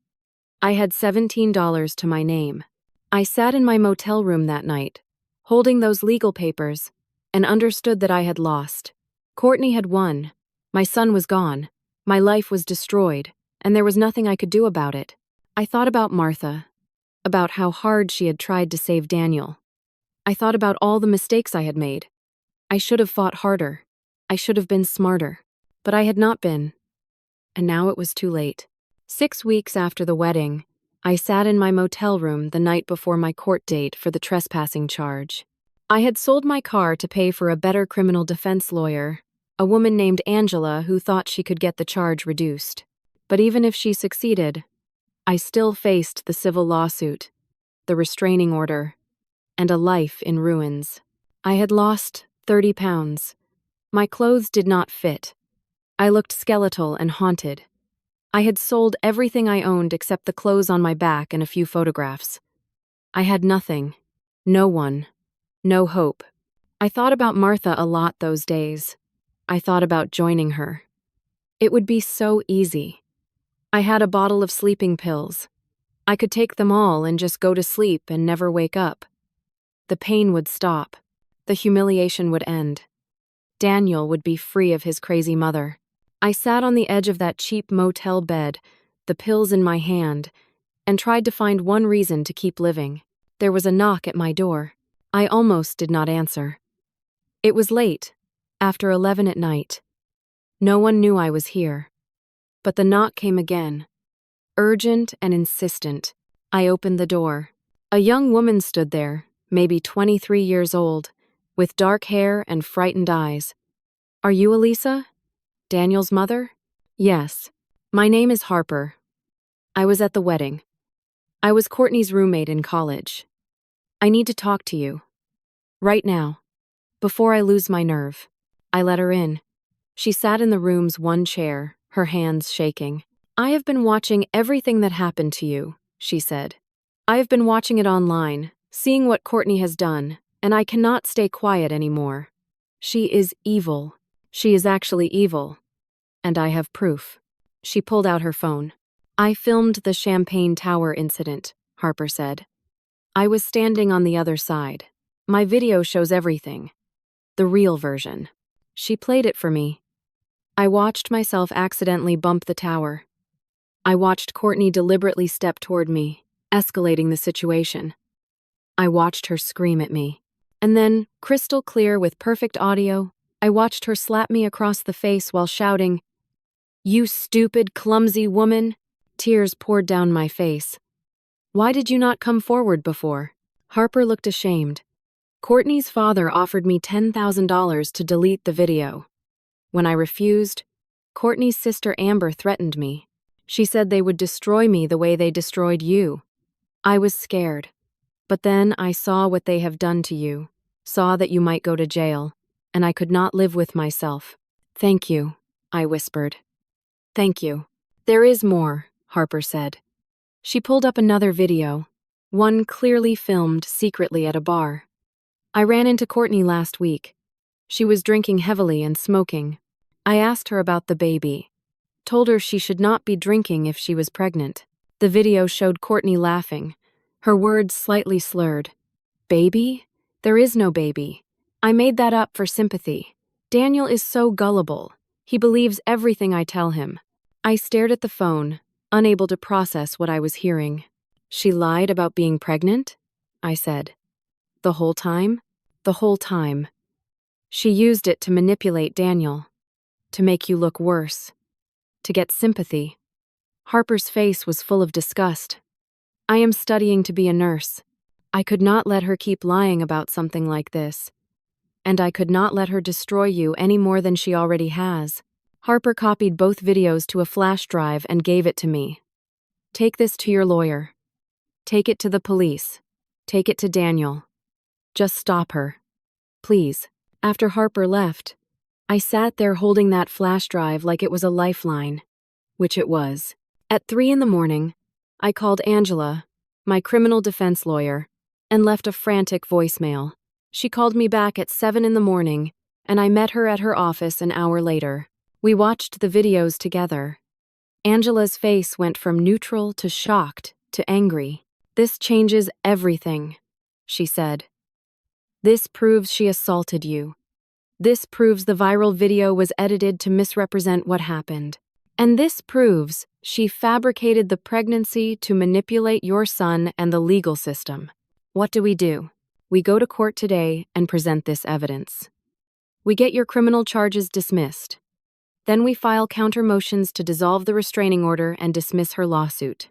A: I had $17 to my name. I sat in my motel room that night, holding those legal papers, and understood that I had lost. Courtney had won. My son was gone. My life was destroyed, and there was nothing I could do about it. I thought about Martha, about how hard she had tried to save Daniel. I thought about all the mistakes I had made. I should have fought harder. I should have been smarter. But I had not been. And now it was too late. 6 weeks after the wedding, I sat in my motel room the night before my court date for the trespassing charge. I had sold my car to pay for a better criminal defense lawyer, a woman named Angela who thought she could get the charge reduced. But even if she succeeded, I still faced the civil lawsuit, the restraining order, and a life in ruins. I had lost 30 pounds. My clothes did not fit. I looked skeletal and haunted. I had sold everything I owned except the clothes on my back and a few photographs. I had nothing, no one, no hope. I thought about Martha a lot those days. I thought about joining her. It would be so easy. I had a bottle of sleeping pills. I could take them all and just go to sleep and never wake up. The pain would stop. The humiliation would end. Daniel would be free of his crazy mother. I sat on the edge of that cheap motel bed, the pills in my hand, and tried to find one reason to keep living. There was a knock at my door. I almost did not answer. It was late, after 11 at night. No one knew I was here. But the knock came again, urgent and insistent. I opened the door. A young woman stood there, maybe 23 years old, with dark hair and frightened eyes. "Are you Elisa? Daniel's mother?" "Yes. My name is Harper. I was at the wedding. I was Courtney's roommate in college. I need to talk to you. Right now. Before I lose my nerve." I let her in. She sat in the room's one chair, her hands shaking. "I have been watching everything that happened to you," she said. "I have been watching it online, seeing what Courtney has done, and I cannot stay quiet anymore. She is evil. She is actually evil. And I have proof." She pulled out her phone. "I filmed the Champagne Tower incident," Harper said. "I was standing on the other side. My video shows everything. The real version." She played it for me. I watched myself accidentally bump the tower. I watched Courtney deliberately step toward me, escalating the situation. I watched her scream at me. And then, crystal clear with perfect audio, I watched her slap me across the face while shouting, "You stupid, clumsy woman!" Tears poured down my face. "Why did you not come forward before?" Harper looked ashamed. "Courtney's father offered me $10,000 to delete the video. When I refused, Courtney's sister Amber threatened me. She said they would destroy me the way they destroyed you. I was scared. But then I saw what they have done to you, saw that you might go to jail, and I could not live with myself." "Thank you," I whispered. "Thank you." "There is more," Harper said. She pulled up another video, one clearly filmed secretly at a bar. "I ran into Courtney last week. She was drinking heavily and smoking. I asked her about the baby, told her she should not be drinking if she was pregnant. The video showed Courtney laughing, her words slightly slurred. Baby? There is no baby. I made that up for sympathy. Daniel is so gullible. He believes everything I tell him." I stared at the phone, unable to process what I was hearing. "She lied about being pregnant?" I said. "The whole time?" "The whole time. She used it to manipulate Daniel, to make you look worse, to get sympathy." Harper's face was full of disgust. "I am studying to be a nurse. I could not let her keep lying about something like this. And I could not let her destroy you any more than she already has." Harper copied both videos to a flash drive and gave it to me. Take this to your lawyer. Take it to the police. Take it to Daniel. Just stop her. Please. After Harper left, I sat there holding that flash drive like it was a lifeline, which it was. At 3 in the morning, I called Angela, my criminal defense lawyer, and left a frantic voicemail. She called me back at 7 in the morning, and I met her at her office an hour later. We watched the videos together. Angela's face went from neutral to shocked to angry. "This changes everything," she said. "This proves she assaulted you. This proves the viral video was edited to misrepresent what happened. And this proves she fabricated the pregnancy to manipulate your son and the legal system. What do? We go to court today and present this evidence. We get your criminal charges dismissed. Then we file counter motions to dissolve the restraining order and dismiss her lawsuit.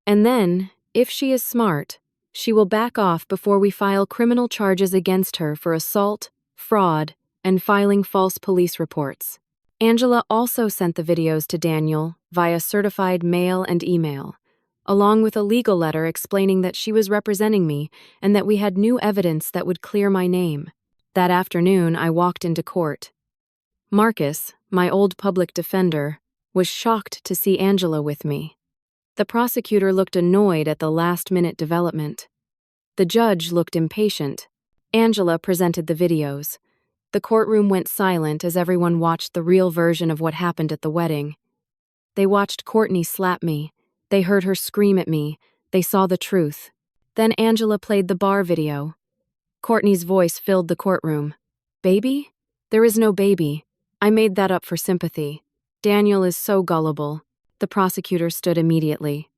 A: And then, if she is smart, she will back off before we file criminal charges against her for assault, fraud, and filing false police reports." Angela also sent the videos to Daniel via certified mail and email, along with a legal letter explaining that she was representing me and that we had new evidence that would clear my name. That afternoon, I walked into court. Marcus, my old public defender, was shocked to see Angela with me. The prosecutor looked annoyed at the last-minute development. The judge looked impatient. Angela presented the videos. The courtroom went silent as everyone watched the real version of what happened at the wedding. They watched Courtney slap me. They heard her scream at me. They saw the truth. Then Angela played the bar video. Courtney's voice filled the courtroom. "Baby? There is no baby. I made that up for sympathy. Daniel is so gullible." The prosecutor stood immediately.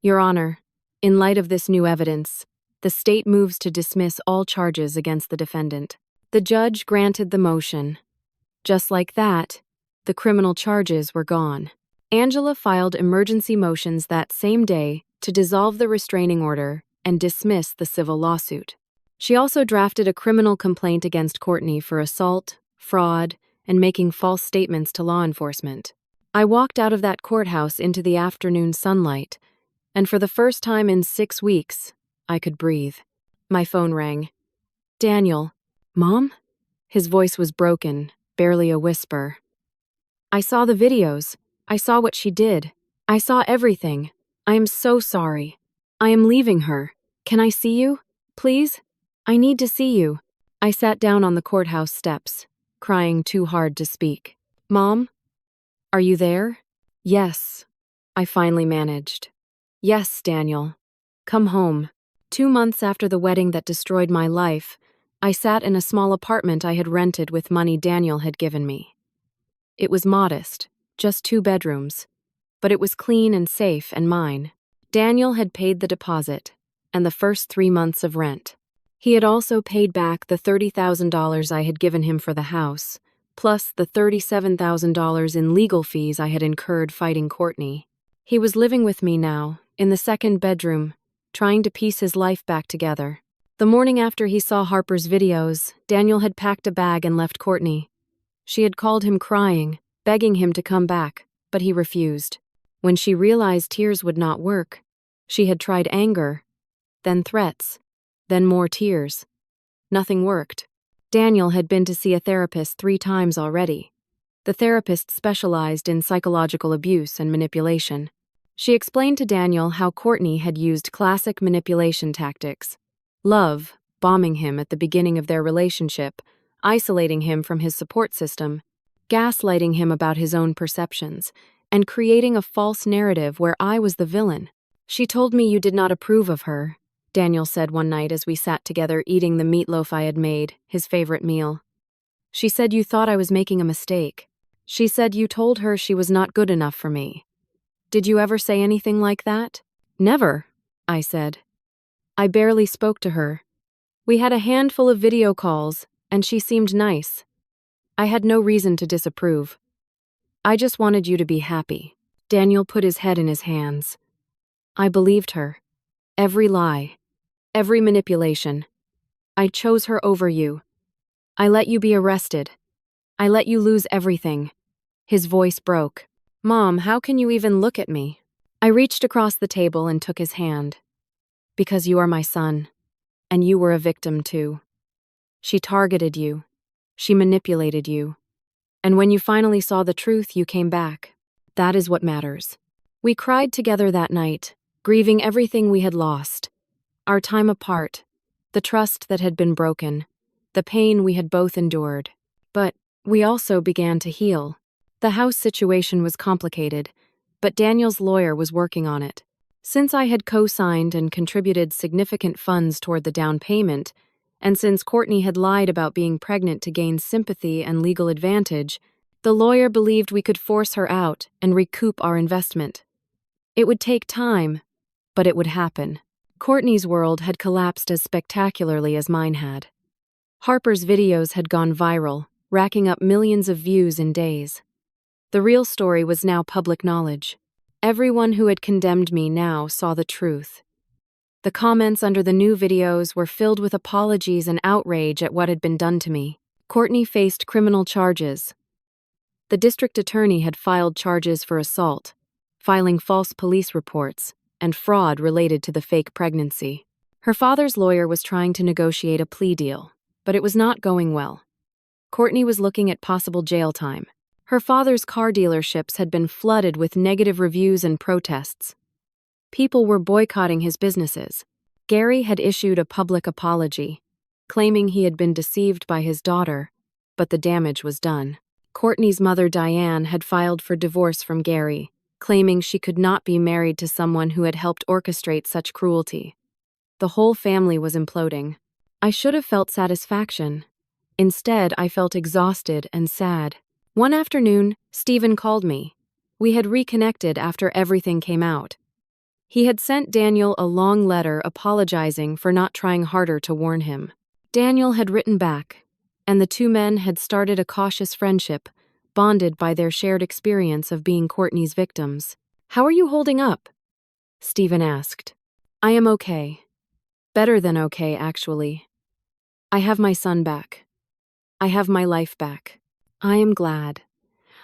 A: "Your Honor, in light of this new evidence, the state moves to dismiss all charges against the defendant." The judge granted the motion. Just like that, the criminal charges were gone. Angela filed emergency motions that same day to dissolve the restraining order and dismiss the civil lawsuit. She also drafted a criminal complaint against Courtney for assault, fraud, and making false statements to law enforcement. I walked out of that courthouse into the afternoon sunlight, and for the first time in 6 weeks, I could breathe. My phone rang. "Daniel. Mom?" His voice was broken, barely a whisper. "I saw the videos. I saw what she did. I saw everything. I am so sorry. I am leaving her. Can I see you? Please? I need to see you." I sat down on the courthouse steps, crying too hard to speak. "Mom? Are you there?" "Yes," I finally managed. "Yes, Daniel. Come home." 2 months after the wedding that destroyed my life, I sat in a small apartment I had rented with money Daniel had given me. It was modest, just 2 bedrooms, but it was clean and safe and mine. Daniel had paid the deposit and the first 3 months of rent. He had also paid back the $30,000 I had given him for the house, plus the $37,000 in legal fees I had incurred fighting Courtney. He was living with me now, in the 2nd bedroom, trying to piece his life back together. The morning after he saw Harper's videos, Daniel had packed a bag and left Courtney. She had called him crying, begging him to come back, but he refused. When she realized tears would not work, she had tried anger, then threats, then more tears. Nothing worked. Daniel had been to see a therapist 3 times already. The therapist specialized in psychological abuse and manipulation. She explained to Daniel how Courtney had used classic manipulation tactics. Love, bombing him at the beginning of their relationship, isolating him from his support system, gaslighting him about his own perceptions, and creating a false narrative where I was the villain. "She told me you did not approve of her," Daniel said one night as we sat together eating the meatloaf I had made, his favorite meal. "She said you thought I was making a mistake. She said you told her she was not good enough for me. Did you ever say anything like that?" "Never," I said. "I barely spoke to her. We had a handful of video calls, and she seemed nice. I had no reason to disapprove. I just wanted you to be happy." Daniel put his head in his hands. "I believed her. Every lie. Every manipulation. I chose her over you. I let you be arrested. I let you lose everything." His voice broke. "Mom, how can you even look at me? I reached across the table and took his hand. Because you are my son, and you were a victim too. She targeted you. She manipulated you. And when you finally saw the truth, you came back. That is what matters. We cried together that night, grieving everything we had lost. Our time apart, the trust that had been broken, the pain we had both endured. But we also began to heal. The house situation was complicated, but Daniel's lawyer was working on it. Since I had co-signed and contributed significant funds toward the down payment, and since Courtney had lied about being pregnant to gain sympathy and legal advantage, the lawyer believed we could force her out and recoup our investment. It would take time, but it would happen. Courtney's world had collapsed as spectacularly as mine had. Harper's videos had gone viral, racking up millions of views in days. The real story was now public knowledge. Everyone who had condemned me now saw the truth. The comments under the new videos were filled with apologies and outrage at what had been done to me. Courtney faced criminal charges. The district attorney had filed charges for assault, filing false police reports, and fraud related to the fake pregnancy. Her father's lawyer was trying to negotiate a plea deal, but it was not going well. Courtney was looking at possible jail time. Her father's car dealerships had been flooded with negative reviews and protests. People were boycotting his businesses. Gary had issued a public apology, claiming he had been deceived by his daughter, but the damage was done. Courtney's mother, Diane, had filed for divorce from Gary, claiming she could not be married to someone who had helped orchestrate such cruelty. The whole family was imploding. I should have felt satisfaction. Instead, I felt exhausted and sad. One afternoon, Stephen called me. We had reconnected after everything came out. He had sent Daniel a long letter apologizing for not trying harder to warn him. Daniel had written back, and the two men had started a cautious friendship, bonded by their shared experience of being Courtney's victims. "How are you holding up?" Stephen asked. "I am okay. Better than okay, actually. I have my son back. I have my life back. I am glad.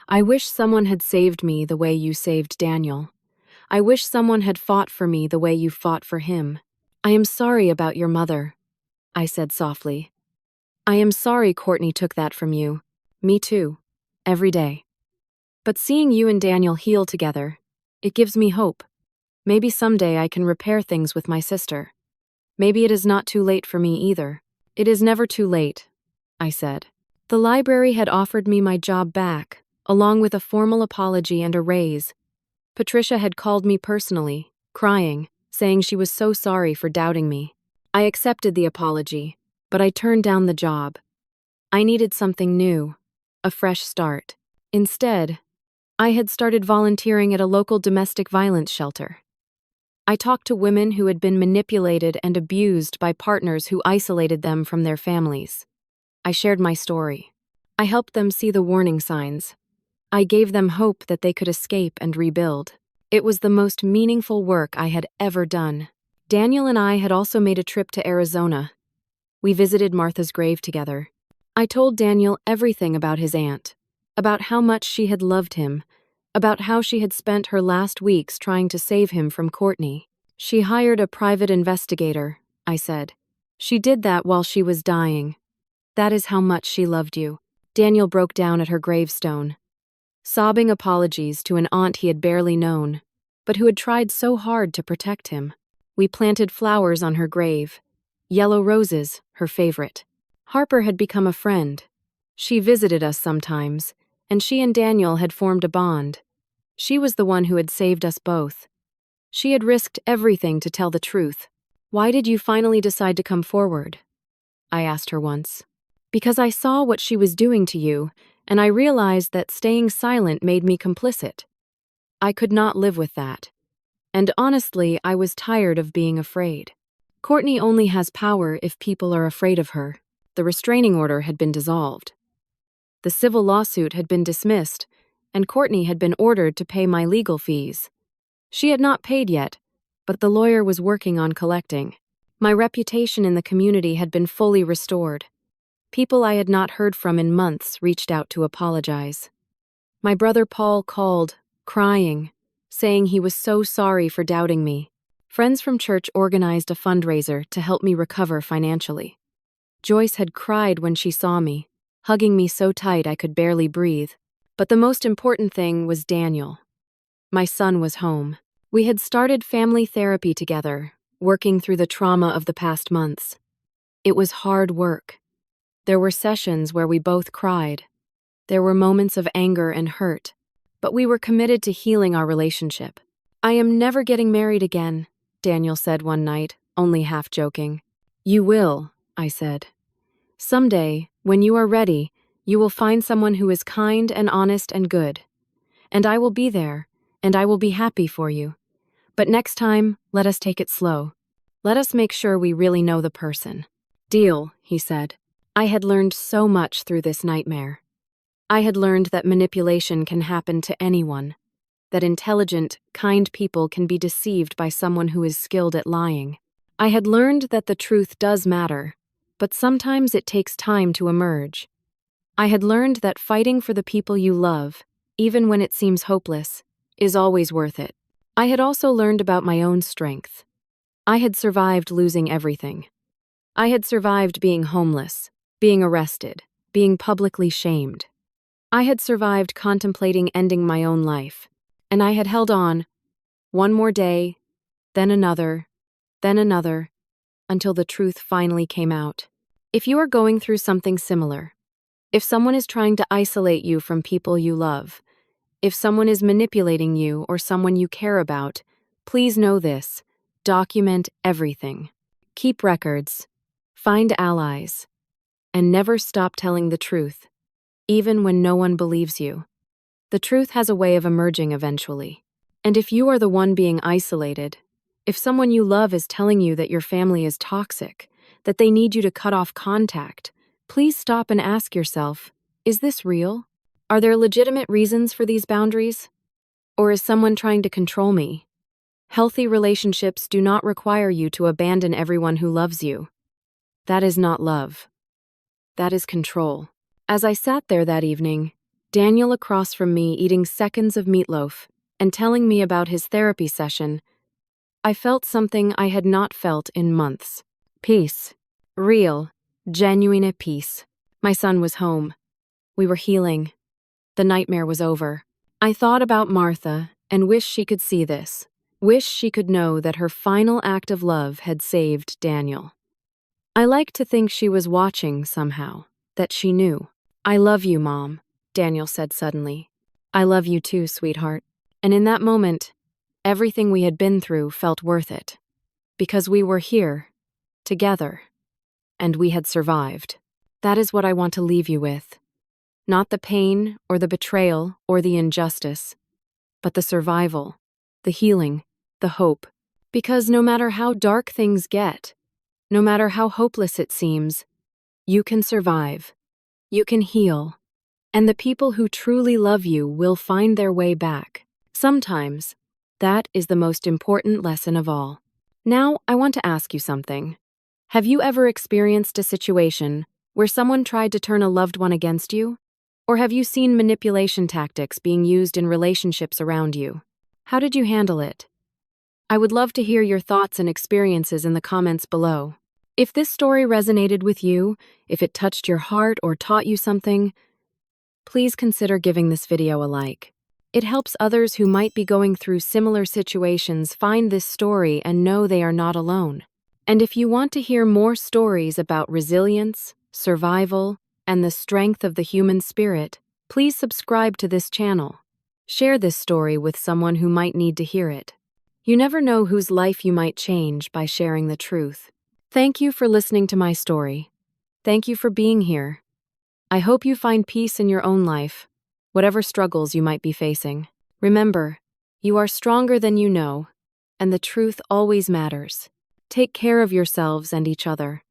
A: I wish someone had saved me the way you saved Daniel. I wish someone had fought for me the way you fought for him. I am sorry about your mother," I said softly. "I am sorry Courtney took that from you. Me too. Every day. But seeing you and Daniel heal together, it gives me hope. Maybe someday I can repair things with my sister. Maybe it is not too late for me either." "It is never too late," I said. The library had offered me my job back, along with a formal apology and a raise. Patricia had called me personally, crying, saying she was so sorry for doubting me. I accepted the apology, but I turned down the job. I needed something new, a fresh start. Instead, I had started volunteering at a local domestic violence shelter. I talked to women who had been manipulated and abused by partners who isolated them from their families. I shared my story. I helped them see the warning signs. I gave them hope that they could escape and rebuild. It was the most meaningful work I had ever done. Daniel and I had also made a trip to Arizona. We visited Martha's grave together. I told Daniel everything about his aunt, about how much she had loved him, about how she had spent her last weeks trying to save him from Courtney. "She hired a private investigator," I said. "She did that while she was dying. That is how much she loved you." Daniel broke down at her gravestone, sobbing apologies to an aunt he had barely known, but who had tried so hard to protect him. We planted flowers on her grave, yellow roses, her favorite. Harper had become a friend. She visited us sometimes, and she and Daniel had formed a bond. She was the one who had saved us both. She had risked everything to tell the truth. "Why did you finally decide to come forward?" I asked her once. "Because I saw what she was doing to you, and I realized that staying silent made me complicit. I could not live with that. And honestly, I was tired of being afraid. Courtney only has power if people are afraid of her." The restraining order had been dissolved. The civil lawsuit had been dismissed, and Courtney had been ordered to pay my legal fees. She had not paid yet, but the lawyer was working on collecting. My reputation in the community had been fully restored. People I had not heard from in months reached out to apologize. My brother Paul called, crying, saying he was so sorry for doubting me. Friends from church organized a fundraiser to help me recover financially. Joyce had cried when she saw me, hugging me so tight I could barely breathe. But the most important thing was Daniel. My son was home. We had started family therapy together, working through the trauma of the past months. It was hard work. There were sessions where we both cried. There were moments of anger and hurt, but we were committed to healing our relationship. "I am never getting married again," Daniel said one night, only half joking. "You will," I said. "Someday, when you are ready, you will find someone who is kind and honest and good. And I will be there, and I will be happy for you. But next time, let us take it slow. Let us make sure we really know the person." "Deal," he said. I had learned so much through this nightmare. I had learned that manipulation can happen to anyone, that intelligent, kind people can be deceived by someone who is skilled at lying. I had learned that the truth does matter, but sometimes it takes time to emerge. I had learned that fighting for the people you love, even when it seems hopeless, is always worth it. I had also learned about my own strength. I had survived losing everything. I had survived being homeless, being arrested, being publicly shamed. I had survived contemplating ending my own life, and I had held on, one more day, then another, until the truth finally came out. If you are going through something similar, if someone is trying to isolate you from people you love, if someone is manipulating you or someone you care about, please know this: document everything. Keep records, find allies, and never stop telling the truth, even when no one believes you. The truth has a way of emerging eventually. And if you are the one being isolated, if someone you love is telling you that your family is toxic, that they need you to cut off contact, please stop and ask yourself, is this real? Are there legitimate reasons for these boundaries? Or is someone trying to control me? Healthy relationships do not require you to abandon everyone who loves you. That is not love. That is control. As I sat there that evening, Daniel across from me eating seconds of meatloaf and telling me about his therapy session, I felt something I had not felt in months. Peace. Real, genuine peace. My son was home. We were healing. The nightmare was over. I thought about Martha and wished she could see this. Wish she could know that her final act of love had saved Daniel. I like to think she was watching somehow, that she knew. "I love you, Mom," Daniel said suddenly. "I love you too, sweetheart." And in that moment, everything we had been through felt worth it. Because we were here, together, and we had survived. That is what I want to leave you with. Not the pain or the betrayal or the injustice, but the survival, the healing, the hope. Because no matter how dark things get, no matter how hopeless it seems, you can survive, you can heal, and the people who truly love you will find their way back. Sometimes, that is the most important lesson of all. Now, I want to ask you something. Have you ever experienced a situation where someone tried to turn a loved one against you? Or have you seen manipulation tactics being used in relationships around you? How did you handle it? I would love to hear your thoughts and experiences in the comments below. If this story resonated with you, if it touched your heart or taught you something, please consider giving this video a like. It helps others who might be going through similar situations find this story and know they are not alone. And if you want to hear more stories about resilience, survival, and the strength of the human spirit, please subscribe to this channel. Share this story with someone who might need to hear it. You never know whose life you might change by sharing the truth. Thank you for listening to my story. Thank you for being here. I hope you find peace in your own life, whatever struggles you might be facing. Remember, you are stronger than you know, and the truth always matters. Take care of yourselves and each other.